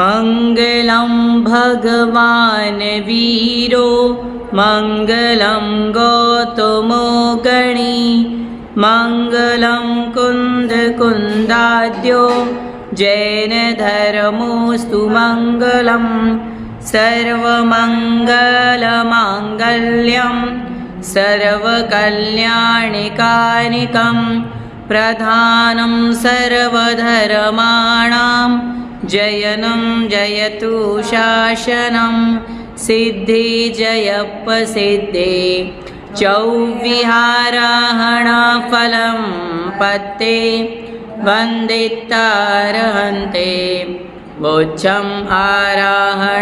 मङ्गलं भगवान् वीरो मङ्गलं गौतमो गणी मङ्गलं कुन्दकुन्दाद्यो जैनधर्मोऽस्तु मङ्गलं सर्वमङ्गलमाङ्गल्यं सर्वकल्याणकानिकं प्रधानं सर्वधर्माणां जयनं जयतु शासनं सिद्धि जयप्रसिद्धे चौविहाराहणाफलं पत्ते वन्दितारहन्ते वोच्छम् आराहणाकमसो।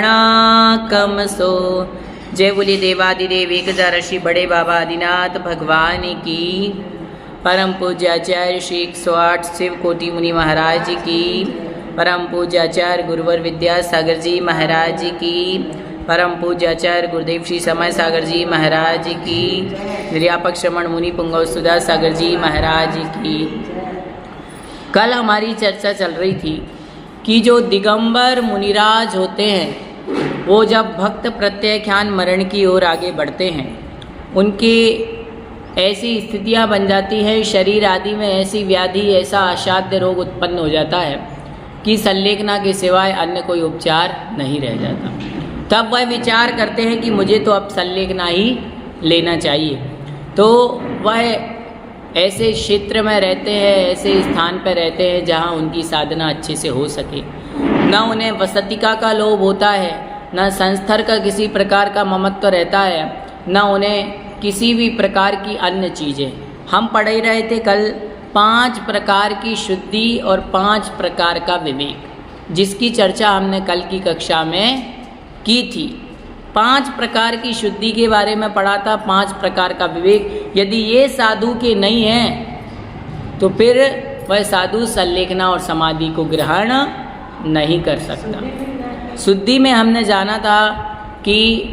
जय बोली देवादिदेव एकदा ऋषि बड़े बाबा आदिनाथ भगवान की। परम पूज्याचार्य श्री 108 शिव कोटि मुनि महाराज की। परम पूज्याचार्य गुरुवर विद्यासागर जी महाराज की। परम पूज्याचार्य गुरुदेव श्री समय सागर जी महाराज की। निर्यापक श्रमण मुनि पुंगव सुधा सागर जी महाराज की। कल हमारी चर्चा चल रही थी कि जो दिगंबर मुनिराज होते हैं वो जब भक्त प्रत्याख्यान मरण की ओर आगे बढ़ते हैं उनकी ऐसी स्थितियां बन जाती हैं, शरीर आदि में ऐसी व्याधि ऐसा असाध्य रोग उत्पन्न हो जाता है कि संलेखना के सिवाय अन्य कोई उपचार नहीं रह जाता। तब वह विचार करते हैं कि मुझे तो अब संलेखना ही लेना चाहिए। तो वह ऐसे क्षेत्र में रहते हैं, ऐसे स्थान पर रहते हैं जहाँ उनकी साधना अच्छे से हो सके। न उन्हें वसतिका का लोभ होता है, न संस्थर का किसी प्रकार का ममत्व रहता है, न उन्हें किसी भी प्रकार की अन्य चीज़ें। हम पढ़ ही रहे थे कल 5 प्रकार की शुद्धि और 5 प्रकार का विवेक, जिसकी चर्चा हमने कल की कक्षा में की थी। 5 प्रकार की शुद्धि के बारे में पढ़ा था, 5 प्रकार का विवेक। यदि ये साधु के नहीं हैं तो फिर वह साधु संलेखना और समाधि को ग्रहण नहीं कर सकता। शुद्धि में हमने जाना था कि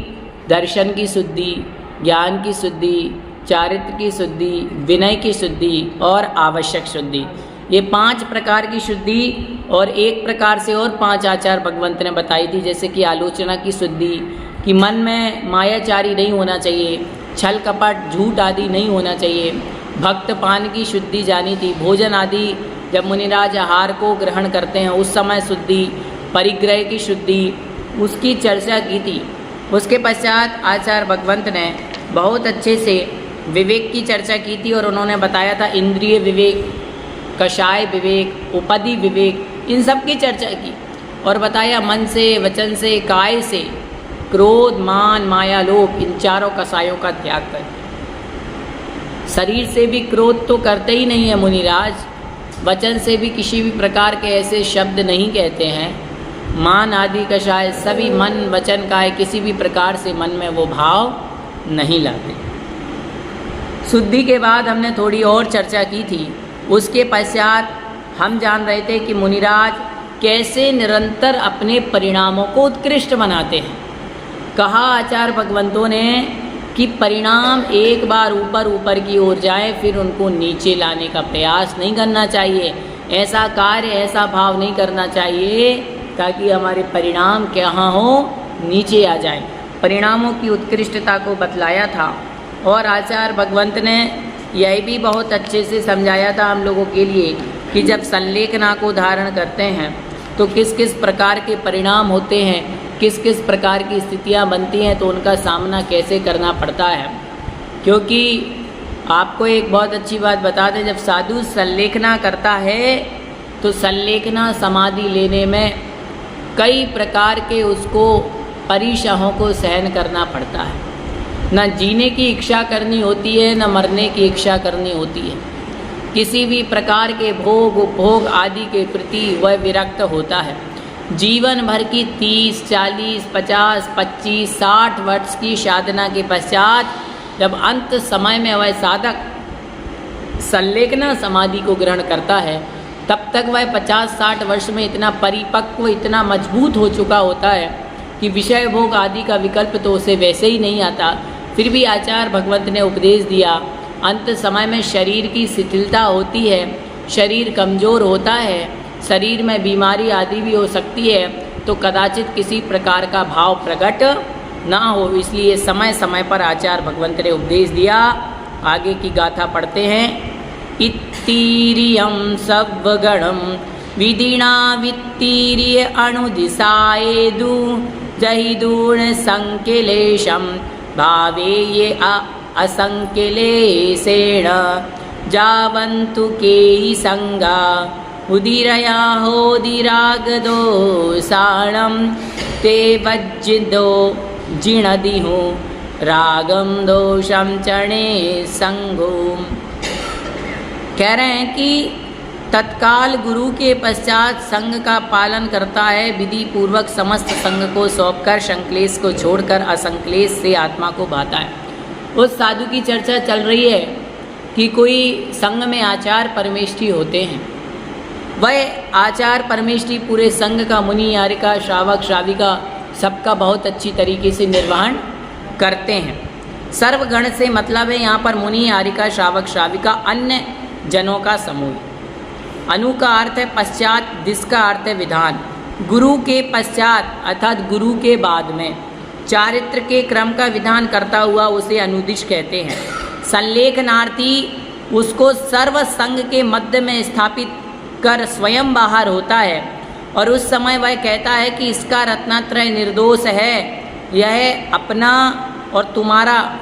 दर्शन की शुद्धि, ज्ञान की शुद्धि, चारित्र की शुद्धि, विनय की शुद्धि और आवश्यक शुद्धि, ये 5 प्रकार की शुद्धि। और एक प्रकार से और 5 आचार भगवंत ने बताई थी, जैसे कि आलोचना की शुद्धि, कि मन में मायाचारी नहीं होना चाहिए, छल कपट झूठ आदि नहीं होना चाहिए। भक्त पान की शुद्धि जानी थी, भोजन आदि जब मुनिराज आहार को ग्रहण करते हैं उस समय शुद्धि, परिग्रह की शुद्धि, उसकी चर्चा की थी। उसके पश्चात आचार्य भगवंत ने बहुत अच्छे से विवेक की चर्चा की थी और उन्होंने बताया था इंद्रिय विवेक, कषाय विवेक, उपदि विवेक, इन सब की चर्चा की और बताया मन से, वचन से, काय से क्रोध, मान, माया, लोभ, इन चारों कषायों का त्याग कर। शरीर से भी क्रोध तो करते ही नहीं है मुनिराज, वचन से भी किसी भी प्रकार के ऐसे शब्द नहीं कहते हैं, मान आदि कषाय सभी मन वचन का है, किसी भी प्रकार से मन में वो भाव नहीं लाते। शुद्धि के बाद हमने थोड़ी और चर्चा की थी। उसके पश्चात हम जान रहे थे कि मुनिराज कैसे निरंतर अपने परिणामों को उत्कृष्ट बनाते हैं। कहा आचार्य भगवंतों ने कि परिणाम एक बार ऊपर ऊपर की ओर जाए फिर उनको नीचे लाने का प्रयास नहीं करना चाहिए। ऐसा कार्य, ऐसा भाव नहीं करना चाहिए ताकि हमारे परिणाम कहाँ हो, नीचे आ जाए। परिणामों की उत्कृष्टता को बतलाया था और आचार्य भगवंत ने यह भी बहुत अच्छे से समझाया था हम लोगों के लिए कि जब संलेखना को धारण करते हैं तो किस किस प्रकार के परिणाम होते हैं, किस किस प्रकार की स्थितियां बनती हैं, तो उनका सामना कैसे करना पड़ता है। क्योंकि आपको एक बहुत अच्छी बात बता दें, जब साधु संलेखना करता है तो संलेखना समाधि लेने में कई प्रकार के उसको परीक्षाओं को सहन करना पड़ता है। न जीने की इच्छा करनी होती है, न मरने की इच्छा करनी होती है। किसी भी प्रकार के भोग उपभोग आदि के प्रति वह विरक्त होता है। जीवन भर की 30, 40, 50, 25, 60 वर्ष की साधना के पश्चात जब अंत समय में वह साधक संलेखना समाधि को ग्रहण करता है तब तक वह 50-60 वर्ष में इतना परिपक्व, इतना मजबूत हो चुका होता है कि विषय भोग आदि का विकल्प तो उसे वैसे ही नहीं आता। फिर भी आचार्य भगवंत ने उपदेश दिया, अंत समय में शरीर की शिथिलता होती है, शरीर कमज़ोर होता है, शरीर में बीमारी आदि भी हो सकती है, तो कदाचित किसी प्रकार का भाव प्रकट ना हो, इसलिए समय समय पर आचार्य भगवंत ने उपदेश दिया। आगे की गाथा पढ़ते हैं। इत्तीरियं सव्वगणं विदिना वित्तीर्य अणुदिशाएदु जहिदूर्ण संकिलेशं भावेये असंकिलेशेण जावन्तु केयि संगा उदिरया होदिरागदोषाणं ते वज्जिदो जिणदिहु रागम दोषम चणे संगो। कह रहे हैं कि तत्काल गुरु के पश्चात संग का पालन करता है, विधि पूर्वक समस्त संग को सौंपकर संक्लेश को छोड़कर असंक्लेश से आत्मा को भाता है। उस साधु की चर्चा चल रही है कि कोई संग में आचार्य परमेष्ठी होते हैं। वह आचार्य परमेष्ठी पूरे संग का मुनि यारिका श्रावक श्राविका सबका बहुत अच्छी तरीके से निर्वहन करते हैं। सर्वगण से मतलब है यहाँ पर मुनि यारिका श्रावक श्राविका अन्य जनों का समूह। अनु का अर्थ है पश्चात, दिस का अर्थ है विधान। गुरु के पश्चात अर्थात गुरु के बाद में चारित्र के क्रम का विधान करता हुआ उसे अनुदिश कहते हैं। संलेखनार्थी उसको सर्व संग के मध्य में स्थापित कर स्वयं बाहर होता है और उस समय वह कहता है कि इसका रत्नत्रय निर्दोष है, यह अपना और तुम्हारा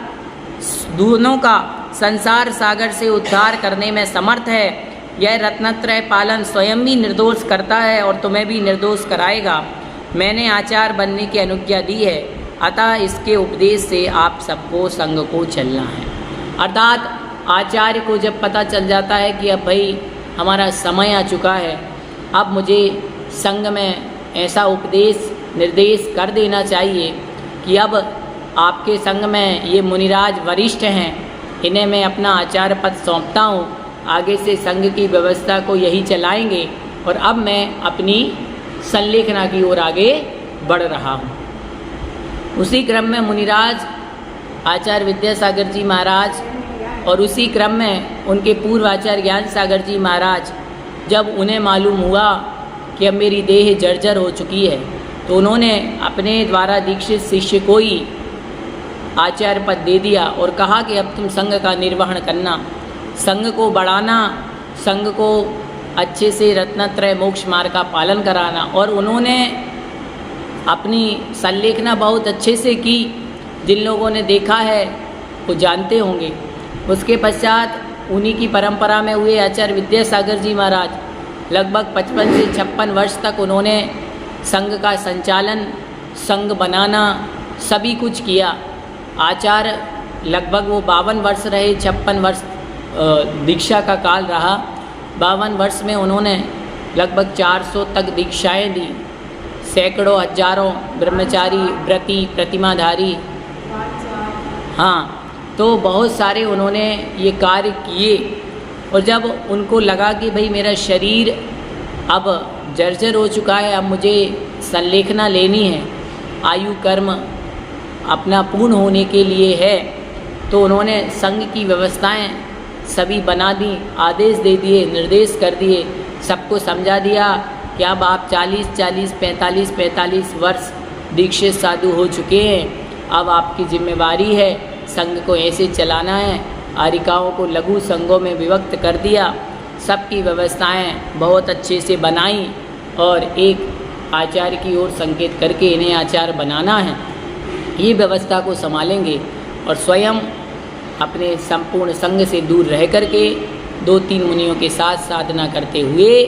दोनों का संसार सागर से उद्धार करने में समर्थ है। यह रत्नत्रय पालन स्वयं भी निर्दोष करता है और तुम्हें भी निर्दोष कराएगा। मैंने आचार्य बनने की अनुज्ञा दी है, अतः इसके उपदेश से आप सबको संग को चलना है। अर्थात आचार्य को जब पता चल जाता है कि अब भाई हमारा समय आ चुका है, अब मुझे संग में ऐसा उपदेश निर्देश कर देना चाहिए कि अब आपके संग में ये मुनिराज वरिष्ठ हैं, इन्हें मैं अपना आचार्य पद सौंपता हूँ, आगे से संग की व्यवस्था को यही चलाएंगे और अब मैं अपनी संलेखना की ओर आगे बढ़ रहा हूँ। उसी क्रम में मुनिराज आचार्य विद्यासागर जी महाराज और उसी क्रम में उनके पूर्व आचार्य ज्ञान सागर जी महाराज, जब उन्हें मालूम हुआ कि अब मेरी देह जर्जर हो चुकी है, तो उन्होंने अपने द्वारा दीक्षित शिष्य को ही आचार्य पद दे दिया और कहा कि अब तुम संघ का निर्वहन करना, संघ को बढ़ाना, संघ को अच्छे से रत्नत्रय मोक्ष मार्ग का पालन कराना। और उन्होंने अपनी संलेखना बहुत अच्छे से की, जिन लोगों ने देखा है वो जानते होंगे। उसके पश्चात उन्हीं की परंपरा में हुए आचार्य विद्यासागर जी महाराज लगभग 55 से 56 वर्ष तक उन्होंने संघ का संचालन, संघ बनाना, सभी कुछ किया। आचार्य लगभग वो 52 वर्ष रहे, 56 वर्ष दीक्षा का काल रहा। 52 वर्ष में उन्होंने लगभग 400 तक दीक्षाएं दी, सैकड़ों हजारों ब्रह्मचारी व्रती प्रतिमाधारी, हाँ, तो बहुत सारे उन्होंने ये कार्य किए। और जब उनको लगा कि भाई मेरा शरीर अब जर्जर हो चुका है, अब मुझे संलेखना लेनी है, आयु कर्म अपना पूर्ण होने के लिए है, तो उन्होंने संघ की व्यवस्थाएं सभी बना दी, आदेश दे दिए, निर्देश कर दिए, सबको समझा दिया कि अब आप 45 वर्ष दीक्षित साधु हो चुके हैं, अब आपकी जिम्मेवारी है संघ को ऐसे चलाना है। आरिकाओं को लघु संघों में विभक्त कर दिया, सबकी व्यवस्थाएं बहुत अच्छे से बनाई और एक आचार्य की ओर संकेत करके इन्हें आचार्य बनाना है, ये व्यवस्था को संभालेंगे और स्वयं अपने संपूर्ण संघ से दूर रह करके 2-3 मुनियों के साथ साधना करते हुए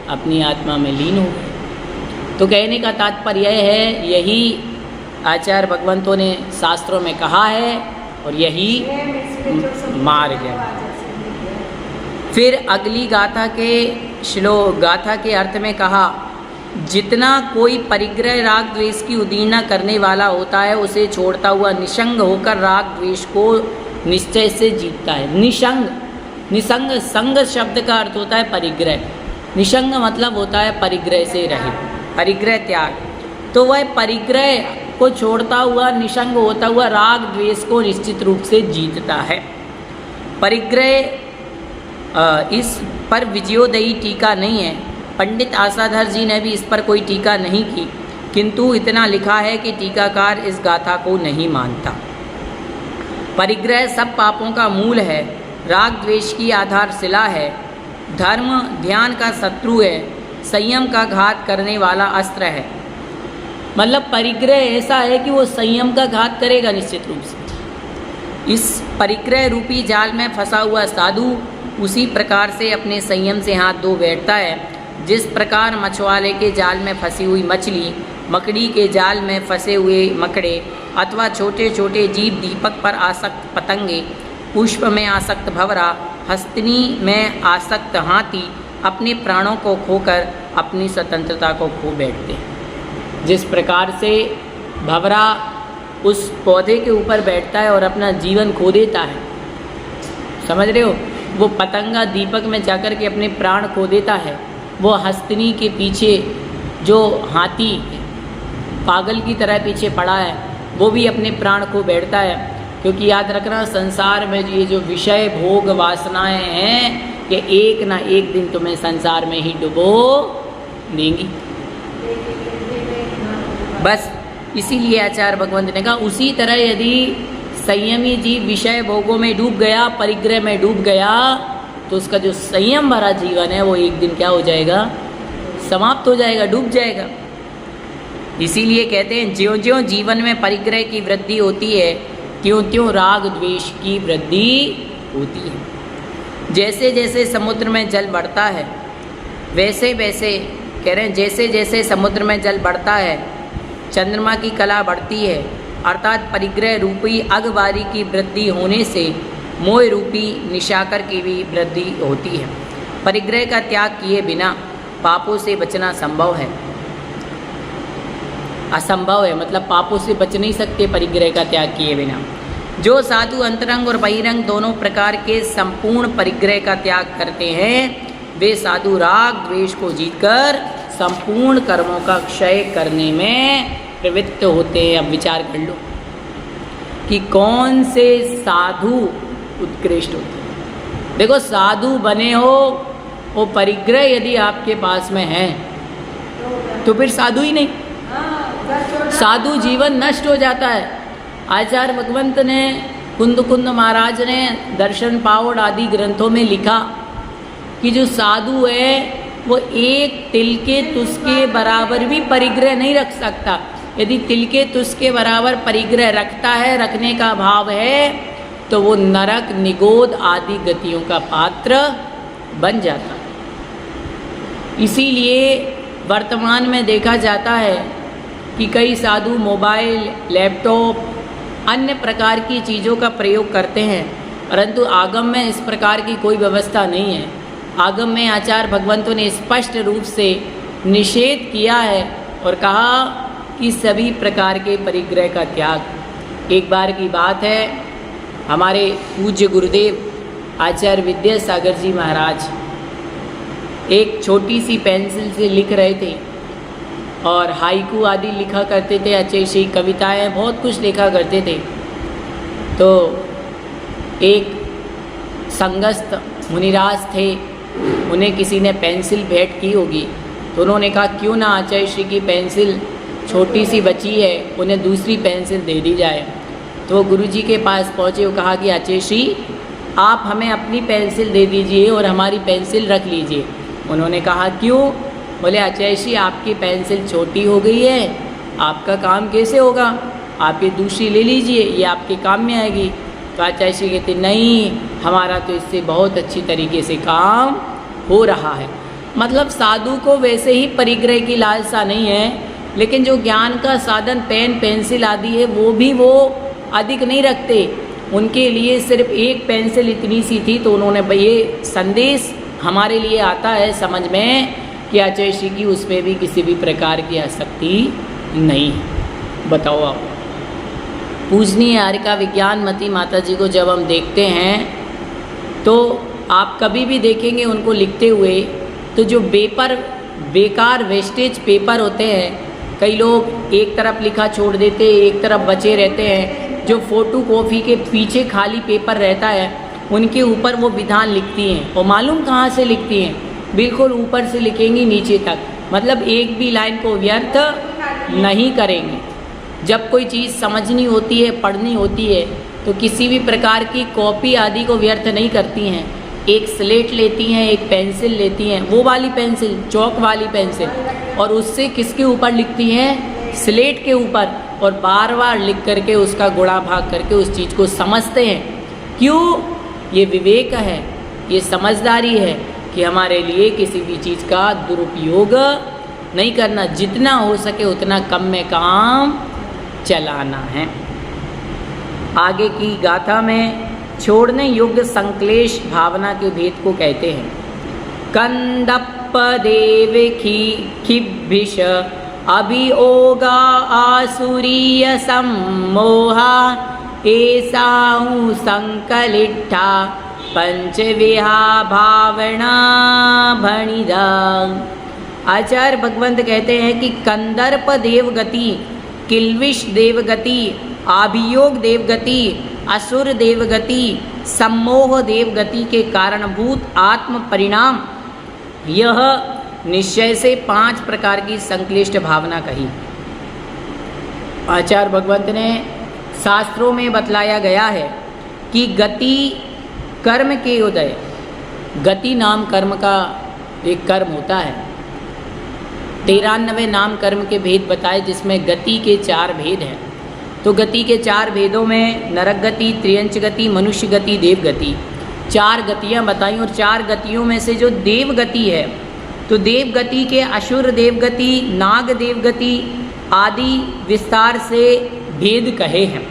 अपनी आत्मा में लीन हो गए। तो कहने का तात्पर्य यह है, यही आचार्य भगवंतों ने शास्त्रों में कहा है और यही मार्ग है। फिर अगली गाथा के अर्थ में कहा, जितना कोई परिग्रह राग द्वेष की उदीर्णा करने वाला होता है, उसे छोड़ता हुआ निसंग होकर राग द्वेष को निश्चय से जीतता है। निसंग संग शब्द का अर्थ होता है परिग्रह, निसंग मतलब होता है परिग्रह से रहित, परिग्रह त्याग। तो वह परिग्रह को छोड़ता हुआ, निसंग होता हुआ राग द्वेष को निश्चित रूप से जीतता है। परिग्रह इस पर विजयोदयी टीका नहीं है, पंडित आसाधर जी ने भी इस पर कोई टीका नहीं की, किंतु इतना लिखा है कि टीकाकार इस गाथा को नहीं मानता। परिग्रह सब पापों का मूल है, राग द्वेष की आधारशिला है, धर्म ध्यान का शत्रु है, संयम का घात करने वाला अस्त्र है। मतलब परिग्रह ऐसा है कि वो संयम का घात करेगा निश्चित रूप से। इस परिग्रह रूपी जाल में फंसा हुआ साधु उसी प्रकार से अपने संयम से हाथ धो बैठता है, जिस प्रकार मछुआरे के जाल में फंसी हुई मछली, मकड़ी के जाल में फंसे हुए मकड़े अथवा छोटे छोटे जीव, दीपक पर आसक्त पतंगे, पुष्प में आसक्त भंवरा, हस्तिनी में आसक्त हाथी अपने प्राणों को खोकर अपनी स्वतंत्रता को खो बैठते हैं। जिस प्रकार से भंवरा उस पौधे के ऊपर बैठता है और अपना जीवन खो देता है, समझ रहे हो, वो पतंगा दीपक में जाकर के अपने प्राण खो देता है, वो हस्तिनी के पीछे जो हाथी पागल की तरह पीछे पड़ा है वो भी अपने प्राण खो बैठता है। क्योंकि याद रखना, संसार में ये जो विषय भोग वासनाएं हैं, ये एक ना एक दिन तुम्हें संसार में ही डुबो देंगी। बस इसीलिए आचार्य भगवंत ने कहा, उसी तरह यदि संयमी जीव विषय भोगों में डूब गया, परिग्रह में डूब गया, तो उसका जो संयम भरा जीवन है वो एक दिन क्या हो जाएगा, समाप्त हो जाएगा, डूब जाएगा। इसीलिए कहते हैं, ज्यों ज्यों जीवन में परिग्रह की वृद्धि होती है, त्यों त्यों राग द्वेष की वृद्धि होती है। जैसे जैसे समुद्र में जल बढ़ता है, वैसे वैसे कह रहे हैं, जैसे जैसे समुद्र में जल बढ़ता है, चंद्रमा की कला बढ़ती है, अर्थात परिग्रह रूपी अगवारी की वृद्धि होने से मोह रूपी निशाकर की भी वृद्धि होती है। परिग्रह का त्याग किए बिना पापों से बचना संभव है, असंभव है, मतलब पापों से बच नहीं सकते परिग्रह का त्याग किए बिना। जो साधु अंतरंग और बहिरंग दोनों प्रकार के संपूर्ण परिग्रह का त्याग करते हैं, वे साधु राग द्वेष को जीतकर संपूर्ण कर्मों का क्षय करने में प्रवृत्त होते हैं। अब विचार कर लो कि कौन से साधु उत्कृष्ट होते हैं। देखो, साधु बने हो, वो परिग्रह यदि आपके पास में है तो फिर साधु ही नहीं, साधु जीवन नष्ट हो जाता है। आचार्य भगवंत ने, कुंद कुंद महाराज ने दर्शन पावड़ आदि ग्रंथों में लिखा कि जो साधु है वो एक तिल के तुस के बराबर भी परिग्रह नहीं रख सकता। यदि तिल के तुस के बराबर परिग्रह रखता है, रखने का भाव है, तो वो नरक निगोद आदि गतियों का पात्र बन जाता है। इसीलिए वर्तमान में देखा जाता है कि कई साधु मोबाइल, लैपटॉप, अन्य प्रकार की चीज़ों का प्रयोग करते हैं, परंतु आगम में इस प्रकार की कोई व्यवस्था नहीं है। आगम में आचार्य भगवंतों ने स्पष्ट रूप से निषेध किया है और कहा कि सभी प्रकार के परिग्रह का त्याग। एक बार की बात है, हमारे पूज्य गुरुदेव आचार्य विद्यासागर जी महाराज एक छोटी सी पेंसिल से लिख रहे थे और हाइकू आदि लिखा करते थे, अच्छी अच्छी कविताएं, बहुत कुछ लिखा करते थे। तो एक संगस्थ मुनिराज थे, उन्हें किसी ने पेंसिल भेंट की होगी, तो उन्होंने कहा क्यों ना आचार्य श्री की पेंसिल छोटी सी बची है, उन्हें दूसरी पेंसिल दे दी जाए। तो वो गुरुजी के पास पहुँचे, वो कहा कि आचार्य श्री आप हमें अपनी पेंसिल दे दीजिए और हमारी पेंसिल रख लीजिए। उन्होंने कहा क्यों? बोले आचार्य श्री आपकी पेंसिल छोटी हो गई है, आपका काम कैसे होगा, आप ये दूसरी ले लीजिए, ये आपके काम में आएगी। तो आचार्य श्री कहते नहीं, हमारा तो इससे बहुत अच्छी तरीके से काम हो रहा है। मतलब साधु को वैसे ही परिग्रह की लालसा नहीं है, लेकिन जो ज्ञान का साधन पेन पेंसिल आदि है वो भी वो अधिक नहीं रखते। उनके लिए सिर्फ एक पेंसिल इतनी सी थी, तो उन्होंने ये संदेश हमारे लिए आता है समझ में कि आचार्य श्री की उसमें भी किसी भी प्रकार की आसक्ति नहीं है। बताओ आप, पूजनीय आर्यका विज्ञानमती माता जी को जब हम देखते हैं तो आप कभी भी देखेंगे उनको लिखते हुए, तो जो बेकार वेस्टेज पेपर होते हैं, कई लोग एक तरफ लिखा छोड़ देते, एक तरफ बचे रहते हैं, जो फोटो कॉपी के पीछे खाली पेपर रहता है उनके ऊपर वो विधान लिखती हैं। और मालूम कहाँ से लिखती हैं? बिल्कुल ऊपर से लिखेंगी नीचे तक, मतलब एक भी लाइन को व्यर्थ नहीं करेंगे। जब कोई चीज़ समझनी होती है, पढ़नी होती है, तो किसी भी प्रकार की कॉपी आदि को व्यर्थ नहीं करती हैं। एक स्लेट लेती हैं, एक पेंसिल लेती हैं, वो वाली पेंसिल, चौक वाली पेंसिल, और उससे किसके ऊपर लिखती हैं? स्लेट के ऊपर, और बार बार लिख करके उसका गुणा भाग करके उस चीज़ को समझते हैं। क्यों? ये विवेक है, ये समझदारी है कि हमारे लिए किसी भी चीज़ का दुरुपयोग नहीं करना, जितना हो सके उतना कम में काम चलाना है। आगे की गाथा में छोड़ने योग्य संक्लेश भावना के भेद को कहते हैं। कंदप्प देव खिभिष अभियोगा आसुरीय सम्मोहा एसाहु संकलिठा पंचविहा भावना भणिदा। आचार्य भगवंत कहते हैं कि कंदर्प देवगति, किल्विष देवगति, अभियोग देवगति, असुर देवगति, सम्मोह देवगति के कारणभूत आत्म परिणाम, यह निश्चय से 5 प्रकार की संक्लिष्ट भावना कही। आचार्य भगवंत ने शास्त्रों में बतलाया गया है कि गति कर्म के उदय, गति नाम कर्म का एक कर्म होता है। 93 नाम कर्म के भेद बताए, जिसमें गति के 4 भेद हैं। तो गति के 4 भेदों में नरक गति, त्रियंच गति, मनुष्य गति, देव गति, 4 गतियाँ बताई। और 4 गतियों में से जो देव गति है, तो देव गति के असुर देवगति, नाग देवगति आदि विस्तार से भेद कहे हैं।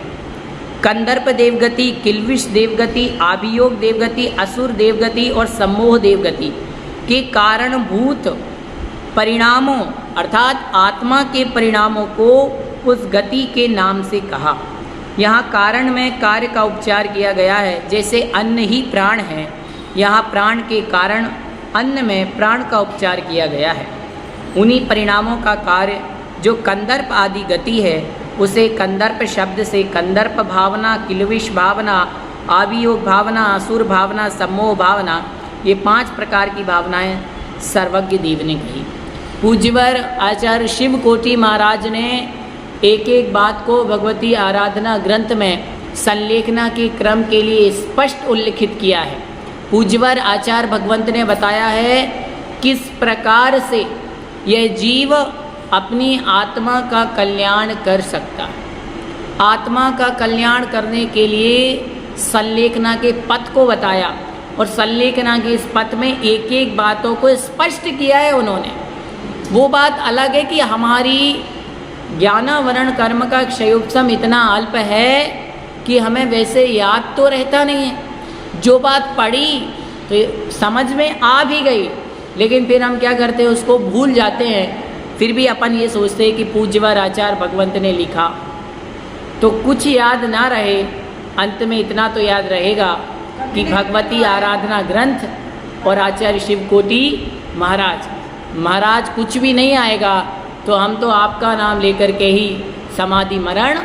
कंदर्प देवगति, किल्विष देवगति, आभियोग देवगति, असुर देवगति और सम्मोह देवगति के कारणभूत परिणामों अर्थात आत्मा के परिणामों को उस गति के नाम से कहा। यहाँ कारण में कार्य का उपचार किया गया है। जैसे अन्न ही प्राण है, यहाँ प्राण के कारण अन्न में प्राण का उपचार किया गया है। उन्हीं परिणामों का कार्य जो कंदर्प आदि गति है, उसे कंदर्प शब्द से कंदर्प भावना, किल्विष भावना, आभियोग भावना, असुर भावना, सम्मोह भावना, ये 5 प्रकार की भावनाएं सर्वज्ञ देव ने कही। पूज्यवर आचार्य शिव कोटि महाराज ने एक एक बात को भगवती आराधना ग्रंथ में संलेखना के क्रम के लिए स्पष्ट उल्लिखित किया है। पूज्यवर आचार्य भगवंत ने बताया है किस प्रकार से यह जीव अपनी आत्मा का कल्याण कर सकता है। आत्मा का कल्याण करने के लिए संलेखना के पथ को बताया, और संलेखना के इस पथ में एक एक बातों को स्पष्ट किया है उन्होंने। वो बात अलग है कि हमारी ज्ञानावरण कर्म का क्षयोपशम इतना अल्प है कि हमें वैसे याद तो रहता नहीं है। जो बात पढ़ी तो समझ में आ भी गई, लेकिन फिर हम क्या करते हैं, उसको भूल जाते हैं। फिर भी अपन ये सोचते हैं कि पूज्यवर आचार्य भगवंत ने लिखा, तो कुछ याद ना रहे, अंत में इतना तो याद रहेगा कि भगवती आराधना ग्रंथ और आचार्य शिव कोटि महाराज कुछ भी नहीं आएगा तो हम तो आपका नाम लेकर के ही समाधि मरण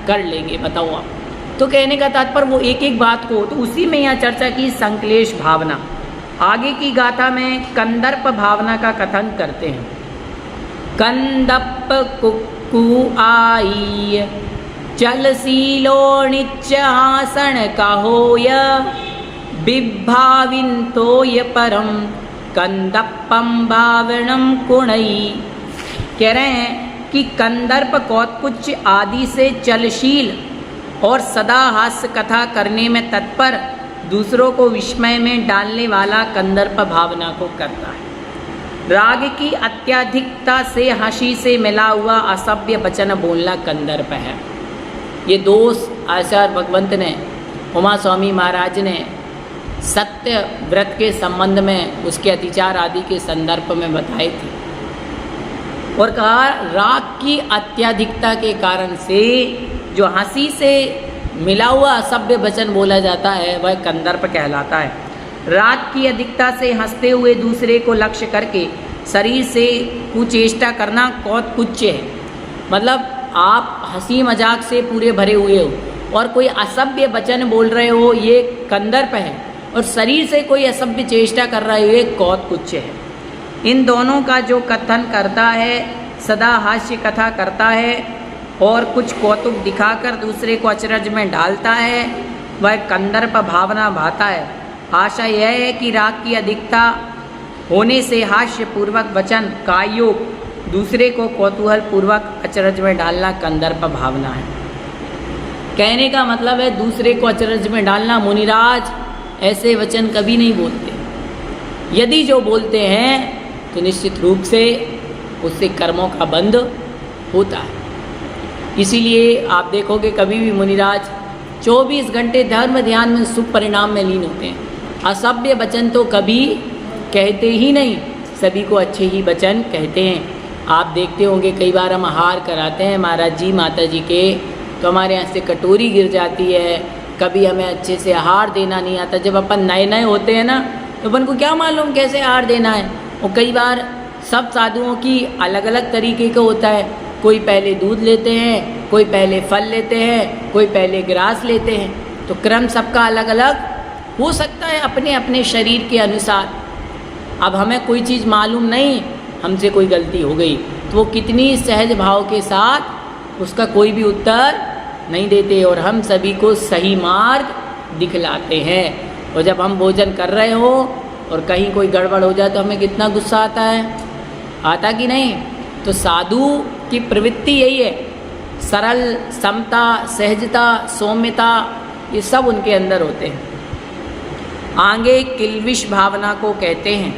कर लेंगे। बताओ आप। तो कहने का तात्पर्य वो एक एक बात को, तो उसी में यहाँ चर्चा की संक्लेश भावना। आगे की गाथा में कंदर्प भावना का कथन करते हैं। कंदप्प कुक्कू आई चलसीलो निच्चासन कहोय बिभाविन्तोय परम कंदप्पम भावनम कुणई। कह रहे हैं कि कंदर्प कौतकुच आदि से चलशील और सदा हास्य कथा करने में तत्पर, दूसरों को विस्मय में डालने वाला कंदर्प भावना को करता है। राग की अत्याधिकता से हंसी से मिला हुआ असभ्य वचन बोलना कंदर्प है। ये दोष आचार्य भगवंत ने, उमा स्वामी महाराज ने सत्य व्रत के संबंध में उसके अतिचार आदि के संदर्भ में बताए थे, और कहा राग की अत्याधिकता के कारण से जो हंसी से मिला हुआ असभ्य वचन बोला जाता है वह कंदर्प कहलाता है। राग की अधिकता से हंसते हुए दूसरे को लक्ष्य करके शरीर से कुचेष्टा करना कौतकुच्च है। मतलब आप हंसी मजाक से पूरे भरे हुए हो और कोई असभ्य वचन बोल रहे हो, ये कंदर्प है, और शरीर से कोई असभ्य चेष्टा कर रहे हो, ये कौतकुच्च है। इन दोनों का जो कथन करता है, सदा हास्य कथा करता है और कुछ कौतुक दिखाकर दूसरे को अचरज में डालता है, वह कंदर्प भावना भाता है। आशा यह है कि राग की अधिकता होने से हास्यपूर्वक वचन का योग, दूसरे को कौतूहल पूर्वक अचरज में डालना कंदर्प भावना है। कहने का मतलब है दूसरे को अचरज में डालना। मुनिराज ऐसे वचन कभी नहीं बोलते, यदि जो बोलते हैं तो निश्चित रूप से उससे कर्मों का बंध होता है। इसीलिए आप देखोगे कभी भी मुनिराज 24 घंटे धर्म ध्यान में शुभ परिणाम में लीन होते हैं। असभ्य वचन तो कभी कहते ही नहीं, सभी को अच्छे ही वचन कहते हैं। आप देखते होंगे कई बार हम आहार कराते हैं महाराज जी माता जी के, तो हमारे यहाँ से कटोरी गिर जाती है, कभी हमें अच्छे से आहार देना नहीं आता। जब अपन नए नए होते हैं ना तो अपन को क्या मालूम कैसे आहार देना है। और कई बार सब साधुओं की अलग अलग तरीके का होता है, कोई पहले दूध लेते हैं, कोई पहले फल लेते हैं, कोई पहले ग्रास लेते हैं। तो क्रम सबका अलग अलग हो सकता है अपने अपने शरीर के अनुसार। अब हमें कोई चीज़ मालूम नहीं, हमसे कोई गलती हो गई तो वो कितनी सहज भाव के साथ उसका कोई भी उत्तर नहीं देते और हम सभी को सही मार्ग दिखलाते हैं। और जब हम भोजन कर रहे हो और कहीं कोई गड़बड़ हो जाए तो हमें कितना गुस्सा आता है, आता कि नहीं। तो साधु की प्रवृत्ति यही है, सरल, समता, सहजता, सौम्यता, ये सब उनके अंदर होते हैं। आगे किल्विष भावना को कहते हैं।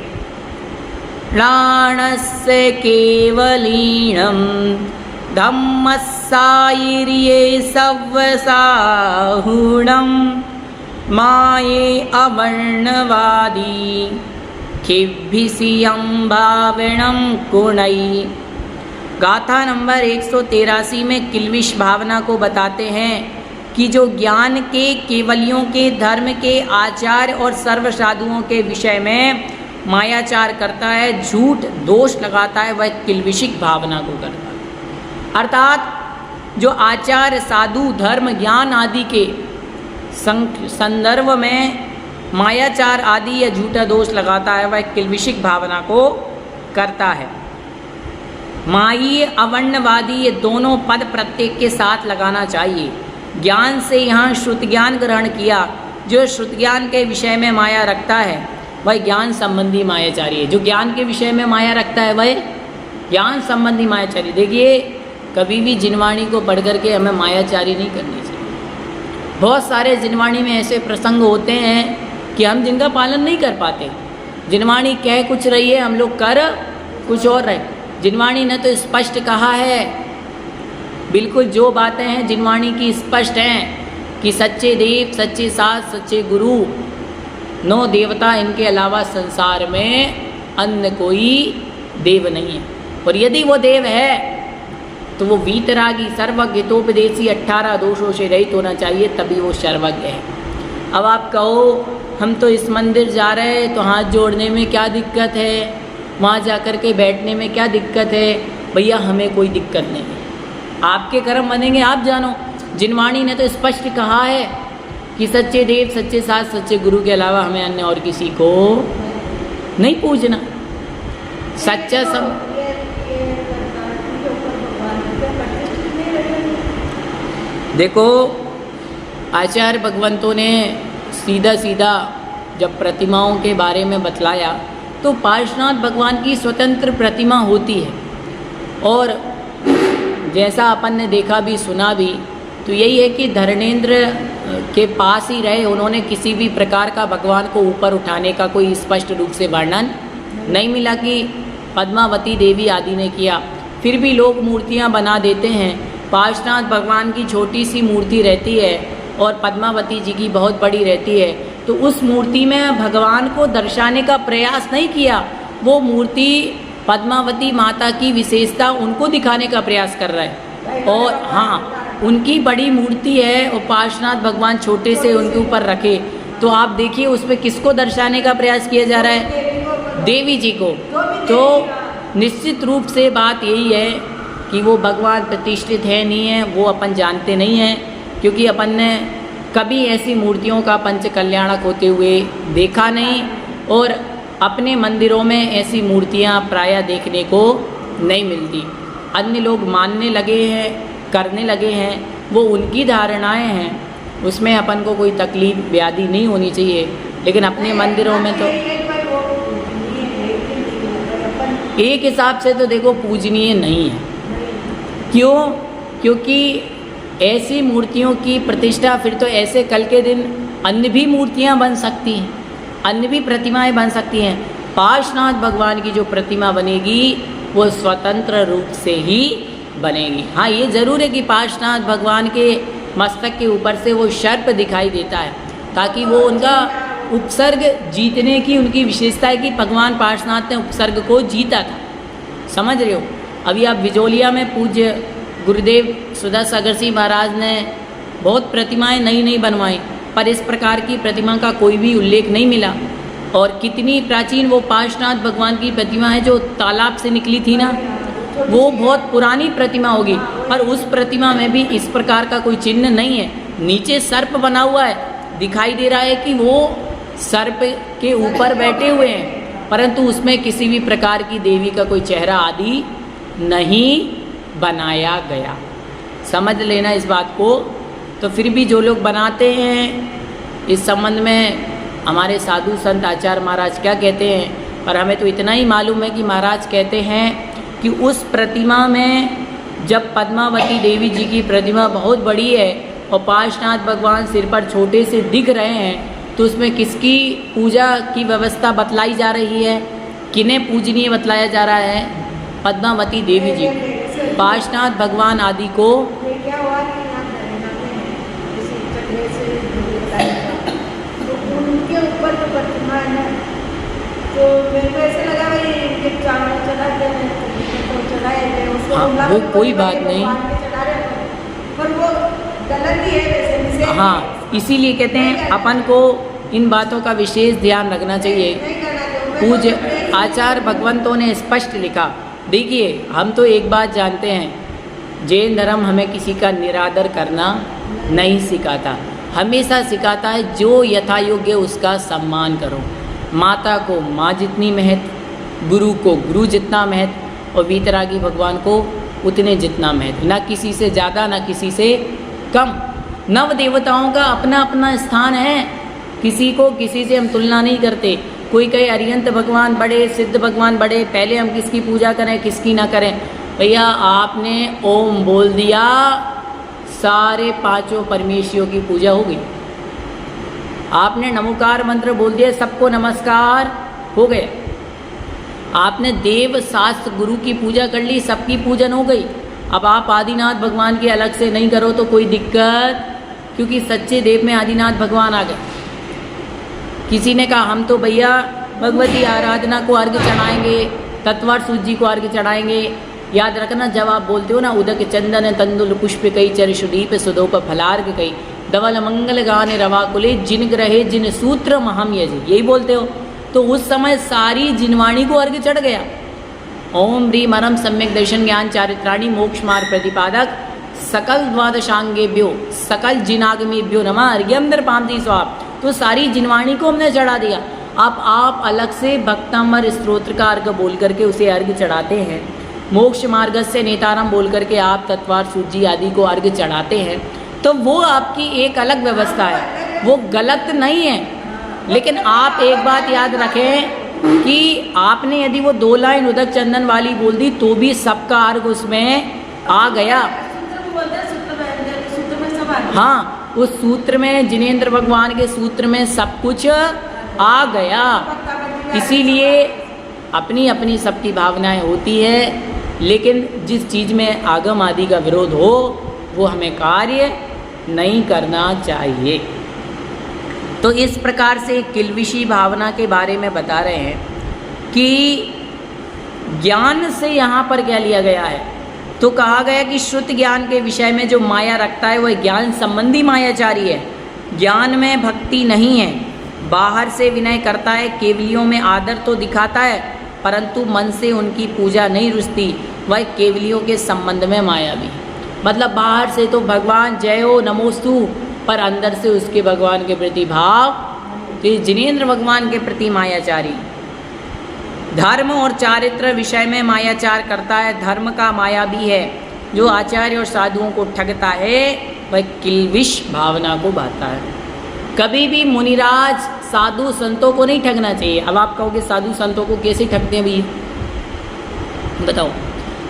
प्राणस्य केवलीणं धम्मस्सायिर्ये सव्वसाहुणं माये अवर्णवादी खिभिषियं भावणं कुणै। गाथा नंबर 183 में किल्विष भावना को बताते हैं कि जो ज्ञान के, केवलियों के, धर्म के, आचार और सर्व साधुओं के विषय में मायाचार करता है, झूठ दोष लगाता है, वह किल्विषिक भावना को करता है। अर्थात जो आचार, साधु, धर्म, ज्ञान आदि के संदर्भ में मायाचार आदि या झूठा दोष लगाता है, वह किल्विषिक भावना को करता है। मायी, अवर्णवादी, ये दोनों पद प्रत्येक के साथ लगाना चाहिए। ज्ञान से यहाँ श्रुत ज्ञान ग्रहण किया, जो श्रुत ज्ञान के विषय में माया रखता है वह ज्ञान संबंधी मायाचारी है। जो ज्ञान के विषय में माया रखता है वह ज्ञान संबंधी मायाचारी। देखिए कभी भी जिनवाणी को पढ़ करके हमें मायाचारी नहीं करनी चाहिए। बहुत सारे जिनवाणी में ऐसे प्रसंग होते हैं कि हम जिनका पालन नहीं कर पाते। जिनवाणी कह कुछ रही है, हम लोग कर कुछ और रहे। जिनवाणी ने तो स्पष्ट कहा है, बिल्कुल जो बातें हैं जिनवाणी की स्पष्ट हैं कि सच्चे देव, सच्चे साथ, सच्चे गुरु, 9 देवता, इनके अलावा संसार में अन्य कोई देव नहीं है। और यदि वो देव है तो वो वीतरागी, सर्वज्ञ, हितोपदेशी, 18 दोषों से रहित होना चाहिए, तभी वो सर्वज्ञ है। अब आप कहो हम तो इस मंदिर जा रहे हैं तो हाथ जोड़ने में क्या दिक्कत है, वहाँ जाकर के बैठने में क्या दिक्कत है। भैया हमें कोई दिक्कत नहीं है, आपके कर्म बनेंगे आप जानो। जिनवाणी ने तो स्पष्ट कहा है कि सच्चे देव, सच्चे साथ, सच्चे गुरु के अलावा हमें अन्य और किसी को नहीं पूजना। सच्चा सब देखो, आचार्य भगवंतों ने सीधा सीधा जब प्रतिमाओं के बारे में बतलाया तो पार्श्वनाथ भगवान की स्वतंत्र प्रतिमा होती है। और जैसा अपन ने देखा भी सुना भी तो यही है कि धरणेंद्र के पास ही रहे, उन्होंने किसी भी प्रकार का भगवान को ऊपर उठाने का कोई स्पष्ट रूप से वर्णन नहीं मिला कि पद्मावती देवी आदि ने किया। फिर भी लोग मूर्तियां बना देते हैं। पार्श्वनाथ भगवान की छोटी सी मूर्ति रहती है और पद्मावती जी की बहुत बड़ी रहती है, तो उस मूर्ति में भगवान को दर्शाने का प्रयास नहीं किया। वो मूर्ति पद्मावती माता की विशेषता उनको दिखाने का प्रयास कर रहा है। और हाँ, उनकी बड़ी मूर्ति है और पार्श्वनाथ भगवान छोटे से उनके ऊपर रखे, तो आप देखिए उसमें किसको दर्शाने का प्रयास किया जा रहा है, देवी जी को। तो निश्चित रूप से बात यही है कि वो भगवान प्रतिष्ठित है नहीं है वो अपन जानते नहीं हैं, क्योंकि अपन ने कभी ऐसी मूर्तियों का पंच कल्याणक होते हुए देखा नहीं। और अपने मंदिरों में ऐसी मूर्तियाँ प्रायः देखने को नहीं मिलती। अन्य लोग मानने लगे हैं, करने लगे हैं, वो उनकी धारणाएं हैं, उसमें अपन को कोई तकलीफ व्याधि नहीं होनी चाहिए। लेकिन अपने मंदिरों में तो एक हिसाब से तो देखो पूजनीय नहीं है। क्यों? क्योंकि ऐसी मूर्तियों की प्रतिष्ठा फिर तो ऐसे कल के दिन अन्य भी मूर्तियां बन सकती हैं, अन्य भी प्रतिमाएं बन सकती हैं। पार्श्वनाथ भगवान की जो प्रतिमा बनेगी वो स्वतंत्र रूप से ही बनेगी। हाँ, ये ज़रूर है कि पार्श्वनाथ भगवान के मस्तक के ऊपर से वो सर्प दिखाई देता है, ताकि वो उनका उपसर्ग जीतने की उनकी विशेषता है कि भगवान पार्श्वनाथ ने उपसर्ग को जीता था। समझ रहे हो? अभी आप बिजोलिया में पूज्य गुरुदेव सुधा सागर सिंह महाराज ने बहुत प्रतिमाएं नई नई बनवाई, पर इस प्रकार की प्रतिमा का कोई भी उल्लेख नहीं मिला। और कितनी प्राचीन वो पार्श्वनाथ भगवान की प्रतिमा है जो तालाब से निकली थी ना, वो बहुत पुरानी प्रतिमा होगी, पर उस प्रतिमा में भी इस प्रकार का कोई चिन्ह नहीं है। नीचे सर्प बना हुआ है, दिखाई दे रहा है कि वो सर्प के ऊपर बैठे हुए हैं, परंतु उसमें किसी भी प्रकार की देवी का कोई चेहरा आदि नहीं बनाया गया। समझ लेना इस बात को। तो फिर भी जो लोग बनाते हैं, इस संबंध में हमारे साधु संत आचार्य महाराज क्या कहते हैं, पर हमें तो इतना ही मालूम है कि महाराज कहते हैं कि उस प्रतिमा में जब पद्मावती देवी जी की प्रतिमा बहुत बड़ी है और पार्श्वनाथ भगवान सिर पर छोटे से दिख रहे हैं, तो उसमें किसकी पूजा की व्यवस्था बतलाई जा रही है, किन्हें पूजनीय बतलाया जा रहा है? पद्मावती देवी जी, पार्श्वनाथ भगवान आदि को। उनके ऊपर जो प्रतिमा है तो मेरे को ऐसा लगा भाई इनके चावल चढ़ाते हैं तो चढ़ाए उसको। हाँ, वो कोई बात नहीं, पर वो गलत ही है वैसे। हाँ, इसीलिए कहते हैं अपन को इन बातों का विशेष ध्यान रखना चाहिए। पूज्य आचार्य भगवंतों ने स्पष्ट लिखा। देखिए, हम तो एक बात जानते हैं, जैन धर्म हमें किसी का निरादर करना नहीं सिखाता, हमेशा सिखाता है जो यथा योग्य उसका सम्मान करो। माता को माँ जितनी महत्व, गुरु को गुरु जितना महत्व, और वीतरागी भगवान को उतने जितना महत्व, ना किसी से ज़्यादा ना किसी से कम। नव देवताओं का अपना अपना स्थान है, किसी को किसी से हम तुलना नहीं करते। कोई कहे अरिहंत भगवान बड़े, सिद्ध भगवान बड़े, पहले हम किसकी पूजा करें किसकी ना करें। भैया, आपने ओम बोल दिया, सारे पांचों परमेश्वरों की पूजा हो गई। आपने नमोकार मंत्र बोल दिया, सबको नमस्कार हो गया। आपने देव शास्त्र गुरु की पूजा कर ली, सबकी पूजन हो गई। अब आप आदिनाथ भगवान की अलग से नहीं करो तो कोई दिक्कत, क्योंकि सच्चे देव में आदिनाथ भगवान आ गए। किसी ने कहा हम तो भैया भगवती आराधना को अर्घ्य चढ़ाएंगे, तत्वार सूर्य जी को अर्घ्य चढ़ाएंगे। याद रखना, जब आप बोलते हो ना उदक चंदन तंदुल पुष्प कई चर सुदीप सुदोप फलार्घ कई धवल मंगल गान रवाकुले जिन ग्रहे जिन सूत्र महम यजि, यही बोलते हो। तो उस समय सारी जिनवाणी को अर्घ्य चढ़ गया। ओम ह्रीम हरम सम्यक दर्शन ज्ञान चारित्राणी मोक्ष मार्ग प्रतिपादक सकल द्वादशांगेभ्यो सकल जिनागमेभ्यो नमः अर्घ्यम दर्पामि स्वाहा। तो सारी जिनवाणी को हमने चढ़ा दिया। अब आप अलग से भक्तामर स्तोत्र का अर्घ्य बोल करके उसे अर्घ्य चढ़ाते हैं। मोक्ष मार्ग से नेतारम बोल करके आप तत्वार सूजी आदि को अर्घ्य चढ़ाते हैं। तो वो आपकी एक अलग व्यवस्था है, वो गलत नहीं है। लेकिन आप एक बात याद रखें कि आपने यदि वो 2 लाइन उदक चंदन वाली बोल दी तो भी सबका अर्घ्य उसमें आ गया। हाँ, उस सूत्र में, जिनेंद्र भगवान के सूत्र में सब कुछ आ गया। इसीलिए अपनी अपनी सबकी भावनाएं होती है, लेकिन जिस चीज़ में आगम आदि का विरोध हो वो हमें कार्य नहीं करना चाहिए। तो इस प्रकार से किलबिशी भावना के बारे में बता रहे हैं कि ज्ञान से यहाँ पर क्या लिया गया है। तो कहा गया कि श्रुत ज्ञान के विषय में जो माया रखता है वह ज्ञान संबंधी मायाचारी है। ज्ञान में भक्ति नहीं है, बाहर से विनय करता है, केवलियों में आदर तो दिखाता है, परंतु मन से उनकी पूजा नहीं रुचती। वह केवलियों के संबंध में मायावी, मतलब बाहर से तो भगवान जय हो नमोस्तु, पर अंदर से उसके भगवान के प्रति भाव, तो जिनेंद्र भगवान के प्रति मायाचारी। धर्म और चारित्र विषय में मायाचार करता है, धर्म का माया भी है। जो आचार्य और साधुओं को ठगता है वह किल्विष भावना को भाता है। कभी भी मुनिराज साधु संतों को नहीं ठगना चाहिए। अब आप कहोगे साधु संतों को कैसे ठगते हैं भैया, बताओ।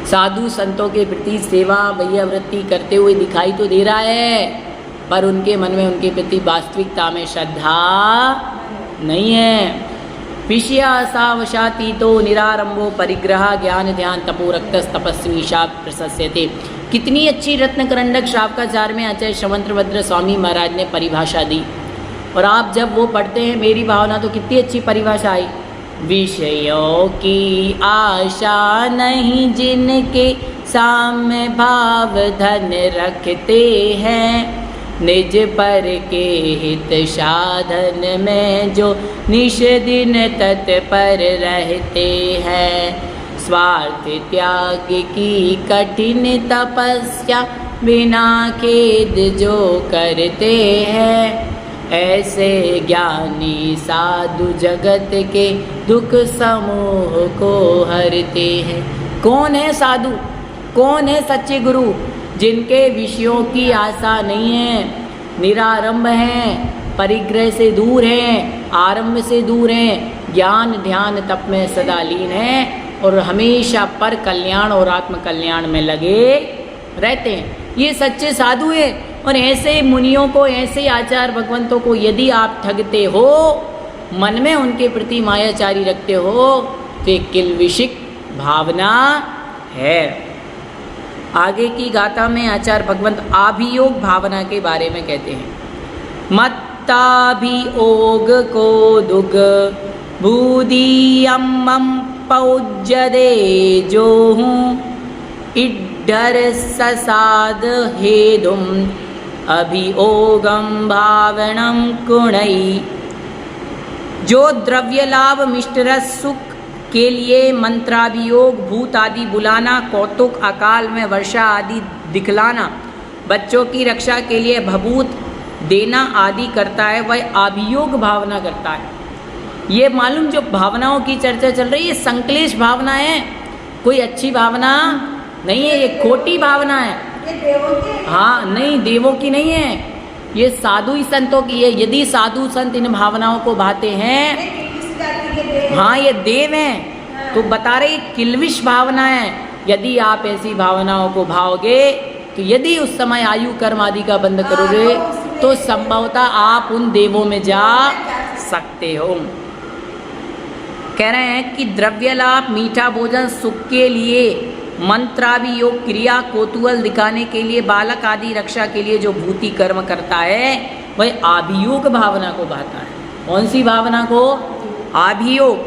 साधु संतों के प्रति सेवा भैया वृत्ति करते हुए दिखाई तो दे रहा है, पर उनके मन में उनके प्रति वास्तविकता में श्रद्धा नहीं है। विषयासावशाती तो निरारंभो परिग्रह ज्ञान ध्यान तपो रक्तस तपस्वी शाप प्रशस्यते। कितनी अच्छी रत्नकरंडक शावकाचार में आचार्य श्रवंत्रभद्र स्वामी महाराज ने परिभाषा दी, और आप जब वो पढ़ते हैं मेरी भावना तो कितनी अच्छी परिभाषा आई। विषयों की आशा नहीं जिनके साम्य भाव धन रखते हैं, निज पर के हित साधन में जो निश दिन तत्पर रहते हैं। स्वार्थ त्याग की कठिन तपस्या बिना खेद जो करते हैं, ऐसे ज्ञानी साधु जगत के दुख समूह को हरते हैं। कौन है साधु, कौन है सच्चे गुरु? जिनके विषयों की आशा नहीं है, निरारंभ हैं, परिग्रह से दूर हैं, आरंभ से दूर हैं, ज्ञान ध्यान तप में सदा लीन हैं और हमेशा पर कल्याण और आत्म कल्याण में लगे रहते हैं। ये सच्चे साधु हैं। और ऐसे मुनियों को, ऐसे आचार्य भगवंतों को यदि आप ठगते हो, मन में उनके प्रति मायाचारी रखते हो, तो एक किल्विषिक भावना है। आगे की गाथा में आचार्य भगवंत अभियोग भावना के बारे में कहते हैं। मत्ताभियोग को दुग भूदियम्मं पौज्यदे जो हूँ इड्डर ससाद हेदुम अभियोगम भावनम कुणई। जो द्रव्य लाभ मिष्टरस सुख के लिए मंत्राभियोग, भूत आदि बुलाना, कौतुक अकाल में वर्षा आदि दिखलाना, बच्चों की रक्षा के लिए भभूत देना आदि करता है, वह अभियोग भावना करता है। ये मालूम जो भावनाओं की चर्चा चल रही है, संक्लेश भावना है, कोई अच्छी भावना नहीं है, ये खोटी भावना है। ये देवों की? हाँ नहीं, देवों की नहीं है, ये साधु ही संतों की है। यदि साधु संत इन भावनाओं को भाते हैं, हाँ ये देव हैं, तो बता रहे किल्विष भावना है। यदि आप ऐसी भावनाओं को भाओगे, तो यदि उस समय आयु कर्म आदि का बंद करोगे, तो संभवतः आप उन देवों में जा सकते हो। कह रहे हैं कि द्रव्य लाभ, मीठा भोजन, सुख के लिए मंत्राभियोग क्रिया, कौतूहल दिखाने के लिए, बालक आदि रक्षा के लिए जो भूति कर्म करता है, वह अभियोग भावना को भाता है। कौन सी भावना को? अभियोग।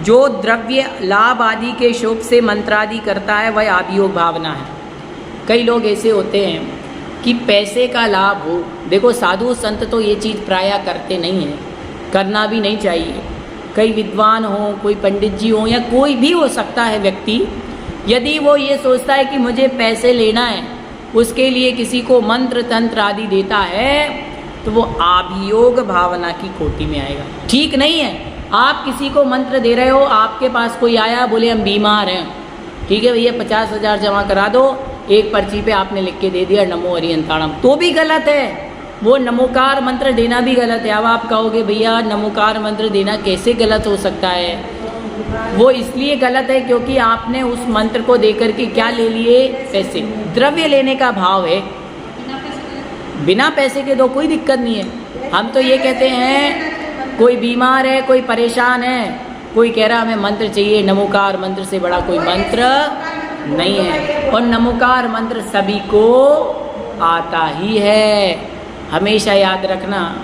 जो द्रव्य लाभ आदि के शोक से मंत्रादि करता है, वह अभियोग भावना है। कई लोग ऐसे होते हैं कि पैसे का लाभ हो, देखो साधु संत तो ये चीज़ प्रायः करते नहीं हैं, करना भी नहीं चाहिए। कई विद्वान हो, कोई पंडित जी हो, या कोई भी हो सकता है व्यक्ति, यदि वो ये सोचता है कि मुझे पैसे लेना है, उसके लिए किसी को मंत्र तंत्र आदि देता है, तो वो अभियोग भावना की कोटि में आएगा। ठीक नहीं है। आप किसी को मंत्र दे रहे हो, आपके पास कोई आया, बोले हम बीमार हैं, ठीक है भैया 50,000 जमा करा दो, एक पर्ची पे आपने लिख के दे दिया नमो हरियंताणम, तो भी गलत है। वो नमोकार मंत्र देना भी गलत है। अब आप कहोगे भैया नमोकार मंत्र देना कैसे गलत हो सकता है? वो इसलिए गलत है क्योंकि आपने उस मंत्र को देकर के क्या ले लिए? पैसे। द्रव्य लेने का भाव है, बिना पैसे के तो कोई दिक्कत नहीं है। हम तो ये कहते हैं कोई बीमार है, कोई परेशान है, कोई कह रहा हमें मंत्र चाहिए, नमोकार मंत्र से बड़ा कोई मंत्र नहीं है। और नमोकार मंत्र सभी को आता ही है। हमेशा याद रखना,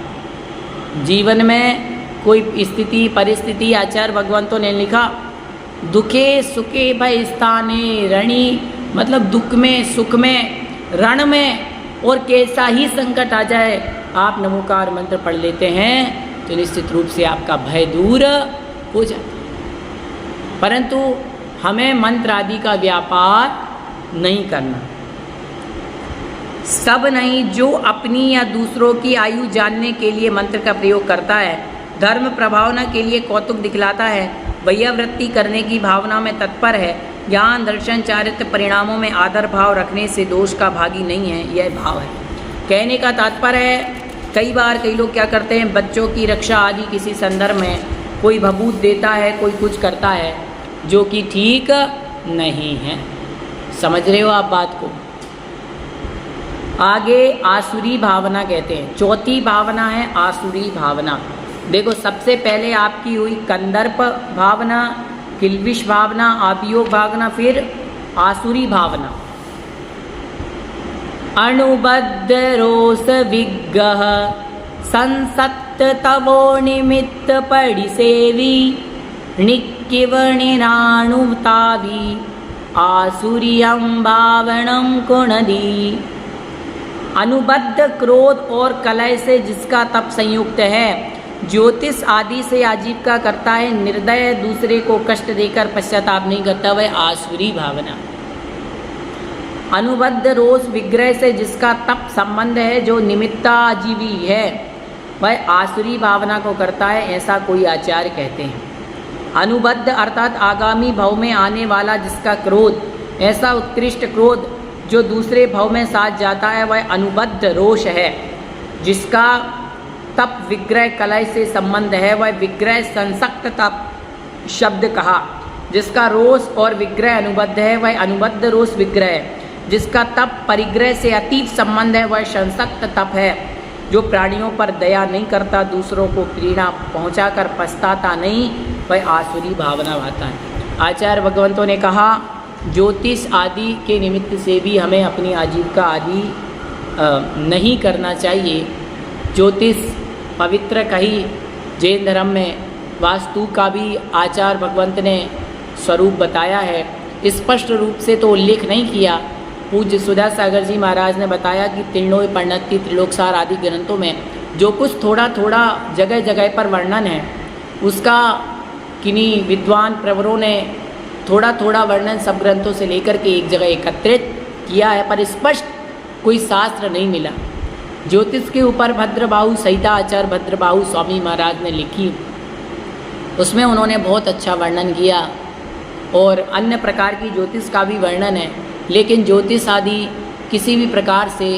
जीवन में कोई स्थिति परिस्थिति, आचार्य भगवंतों ने लिखा दुखे सुखे भय स्थाने ऋणी, मतलब दुख में, सुख में, रण में, और कैसा ही संकट आ जाए, आप नमोकार मंत्र पढ़ लेते हैं तो निश्चित रूप से आपका भय दूर हो जाता है। परंतु हमें मंत्र आदि का व्यापार नहीं करना। सब नहीं, जो अपनी या दूसरों की आयु जानने के लिए मंत्र का प्रयोग करता है, धर्म प्रभावना के लिए कौतुक दिखलाता है, वैयावृत्ति करने की भावना में तत्पर है, ज्ञान दर्शन चारित्र परिणामों में आदर भाव रखने से दोष का भागी नहीं है, यह भाव है। कहने का तात्पर्य है, कई बार कई लोग क्या करते हैं, बच्चों की रक्षा आदि किसी संदर्भ में कोई भभूत देता है, कोई कुछ करता है जो कि ठीक नहीं है। समझ रहे हो आप बात को? आगे आसुरी भावना कहते हैं। चौथी भावना है आसुरी भावना। देखो, सबसे पहले आपकी हुई कंदर्प भावना, किल्बिष भावना, आभियोग भावना, फिर आसुरी भावना। अणुबद्ध रोष विग्रह संसक्त तवो निमित्त परिसेवी निकिव निराणुतावी आसुरियं भावनं कुणदी। अनुबद्ध क्रोध और कलह से जिसका तप संयुक्त है, ज्योतिष आदि से आजीविका करता है, निर्दय दूसरे को कष्ट देकर पश्चाताप नहीं करता, वह आसुरी भावना। अनुबद्ध रोष विग्रह से जिसका तप संबंध है, जो निमित्ताजीवी है, वह आसुरी भावना को करता है, ऐसा कोई आचार्य कहते हैं। अनुबद्ध अर्थात आगामी भव में आने वाला जिसका क्रोध, ऐसा उत्कृष्ट क्रोध जो दूसरे भव में साथ जाता है, वह अनुबद्ध रोष है। जिसका तप विग्रह कलह से संबंध है, वह विग्रह संसक्त तप शब्द कहा। जिसका रोष और विग्रह अनुबद्ध है, वह अनुबद्ध रोष विग्रह। जिसका तप परिग्रह से अतीत संबंध है, वह संसक्त तप है। जो प्राणियों पर दया नहीं करता, दूसरों को पीड़ा पहुंचाकर पछताता नहीं, वह आसुरी भावना भाता है। आचार्य भगवंतों ने कहा, ज्योतिष आदि के निमित्त से भी हमें अपनी आजीविका आदि नहीं करना चाहिए। ज्योतिष पवित्र कही, जैन धर्म में वास्तु का भी आचार्य भगवंत ने स्वरूप बताया है। स्पष्ट रूप से तो उल्लेख नहीं किया। पूज्य सुधा सागर जी महाराज ने बताया कि तीर्णोय परिणति त्रिलोकसार आदि ग्रंथों में जो कुछ थोड़ा थोड़ा जगह जगह पर वर्णन है, उसका किन्हीं विद्वान प्रवरों ने थोड़ा थोड़ा वर्णन सब ग्रंथों से लेकर के एक जगह एकत्रित किया है, पर स्पष्ट कोई शास्त्र नहीं मिला। ज्योतिष के ऊपर भद्रबाहु संहिता आचार्य भद्रबाहु स्वामी महाराज ने लिखी, उसमें उन्होंने बहुत अच्छा वर्णन किया, और अन्य प्रकार की ज्योतिष का भी वर्णन है। लेकिन ज्योतिष आदि किसी भी प्रकार से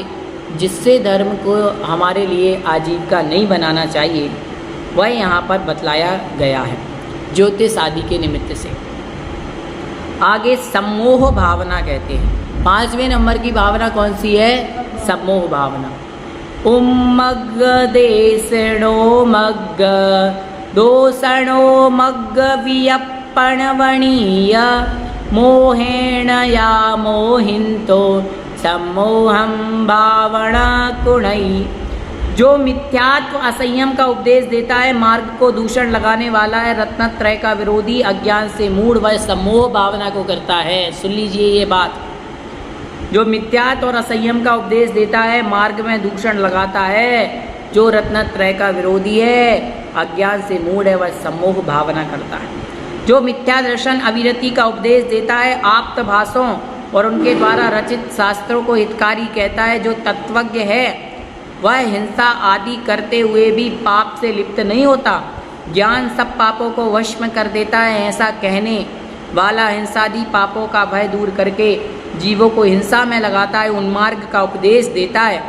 जिससे धर्म को हमारे लिए आजीविका नहीं बनाना चाहिए, वह यहाँ पर बतलाया गया है ज्योतिष आदि के निमित्त से। आगे सम्मोह भावना कहते हैं। 5वें नंबर की भावना कौन सी है? सम्मोह भावना। उम्मग्ग देशणो मग्ग दोषणो मग्ग वियप्पणवणीय मोहेण या मोहिंतो सम्मोहम भावना कुणई। जो मिथ्यात्व असंयम का उपदेश देता है, मार्ग को दूषण लगाने वाला है, रत्नत्रय का विरोधी, अज्ञान से मूढ़, वह सम्मोह भावना को करता है। सुन लीजिए ये बात। जो मिथ्यात्व और असंयम का उपदेश देता है, मार्ग में दूषण लगाता है, जो रत्नत्रय का विरोधी है, अज्ञान से मूढ़ है, वह सम्मोह भावना करता है। जो मिथ्या दर्शन अविरति का उपदेश देता है, आप्त भाषों और उनके द्वारा रचित शास्त्रों को हितकारी कहता है, जो तत्वज्ञ है, वह हिंसा आदि करते हुए भी पाप से लिप्त नहीं होता, ज्ञान सब पापों को वश में कर देता है, ऐसा कहने वाला हिंसादि पापों का भय दूर करके जीवों को हिंसा में लगाता है, उन्मार्ग का उपदेश देता है।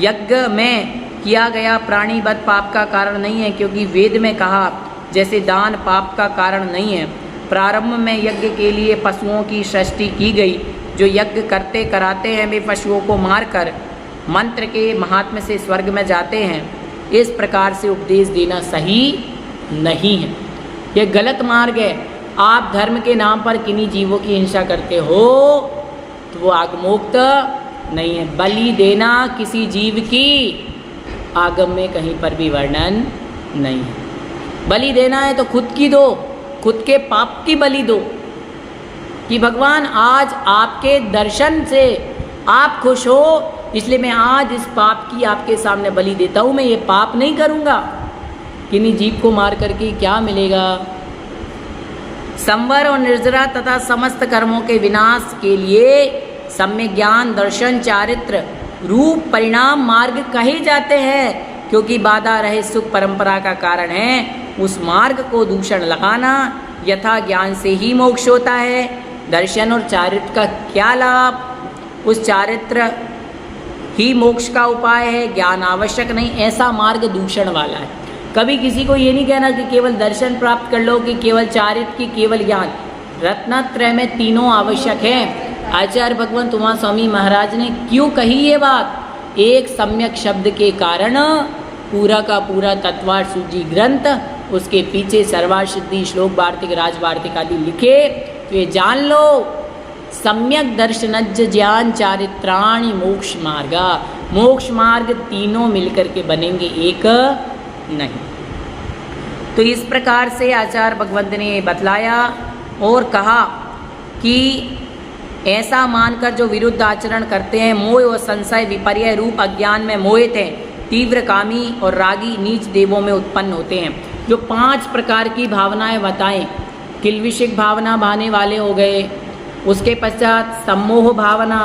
यज्ञ में किया गया प्राणीवध पाप का कारण नहीं है, क्योंकि वेद में कहा जैसे दान पाप का कारण नहीं है। प्रारंभ में यज्ञ के लिए पशुओं की सृष्टि की गई। जो यज्ञ करते कराते हैं, वे पशुओं को मारकर मंत्र के महात्म्य से स्वर्ग में जाते हैं। इस प्रकार से उपदेश देना सही नहीं है, यह गलत मार्ग है। आप धर्म के नाम पर किन्हीं जीवों की हिंसा करते हो तो वो आगमोक्त नहीं है। बलि देना किसी जीव की आगम में कहीं पर भी वर्णन नहीं है। बलि देना है तो खुद की दो, खुद के पाप की बलि दो, कि भगवान आज आपके दर्शन से आप खुश हो, इसलिए मैं आज इस पाप की आपके सामने बलि देता हूँ। मैं ये पाप नहीं करूँगा। किन्हीं जीव को मार करके क्या मिलेगा? संवर और निर्जरा तथा समस्त कर्मों के विनाश के लिए सम्यक ज्ञान दर्शन चारित्र रूप परिणाम मार्ग कहे जाते हैं, क्योंकि बाधा रहे सुख परंपरा का कारण है। उस मार्ग को दूषण लगाना यथा ज्ञान से ही मोक्ष होता है। दर्शन और चारित्र का क्या लाभ? उस चारित्र ही मोक्ष का उपाय है, ज्ञान आवश्यक नहीं। ऐसा मार्ग दूषण वाला है। कभी किसी को ये नहीं कहना कि केवल दर्शन प्राप्त कर लो, कि केवल चारित्र की केवल ज्ञान। रत्नत्रय में तीनों आवश्यक हैं। आचार्य भगवंत उमा स्वामी महाराज ने क्यों कही ये बात? एक सम्यक शब्द के कारण पूरा का पूरा तत्वार्थ सूची ग्रंथ, उसके पीछे सर्वासिद्धि श्लोक वार्तिक राज वार्तिक आदि लिखे। तो ये जान लो, सम्यक दर्शनज ज्ञान चारित्राणि मोक्ष मार्गा। मोक्ष मार्ग तीनों मिलकर के बनेंगे, एक नहीं। तो इस प्रकार से आचार्य भगवंत ने बतलाया और कहा कि ऐसा मानकर जो विरुद्ध आचरण करते हैं, मोह और संशय विपर्य रूप अज्ञान में मोहित हैं, तीव्र कामी और रागी नीच देवों में उत्पन्न होते हैं। जो 5 प्रकार की भावनाएं बताएं, किल्विषिक भावना भाने वाले हो गए, उसके पश्चात सम्मोह भावना,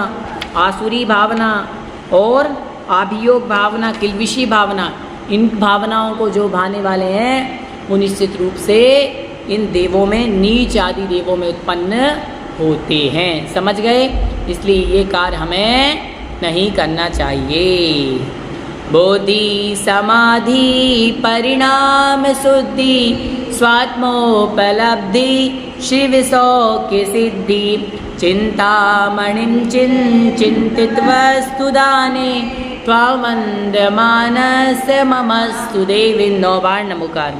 आसुरी भावना और अभियोग भावना, किल्विषी भावना, इन भावनाओं को जो भाने वाले हैं वो निश्चित रूप से इन देवों में, नीच आदि देवों में उत्पन्न होते हैं। समझ गए? इसलिए ये कार्य हमें नहीं करना चाहिए। बोधि समाधि परिणाम शुद्धि स्वात्मोपलब्धि शिव सौख्य सिद्धि चिंतामणिं चिंतित वस्तुदाने त्वामंद मानस ममस्तु देवी। 9 बार नमोकार।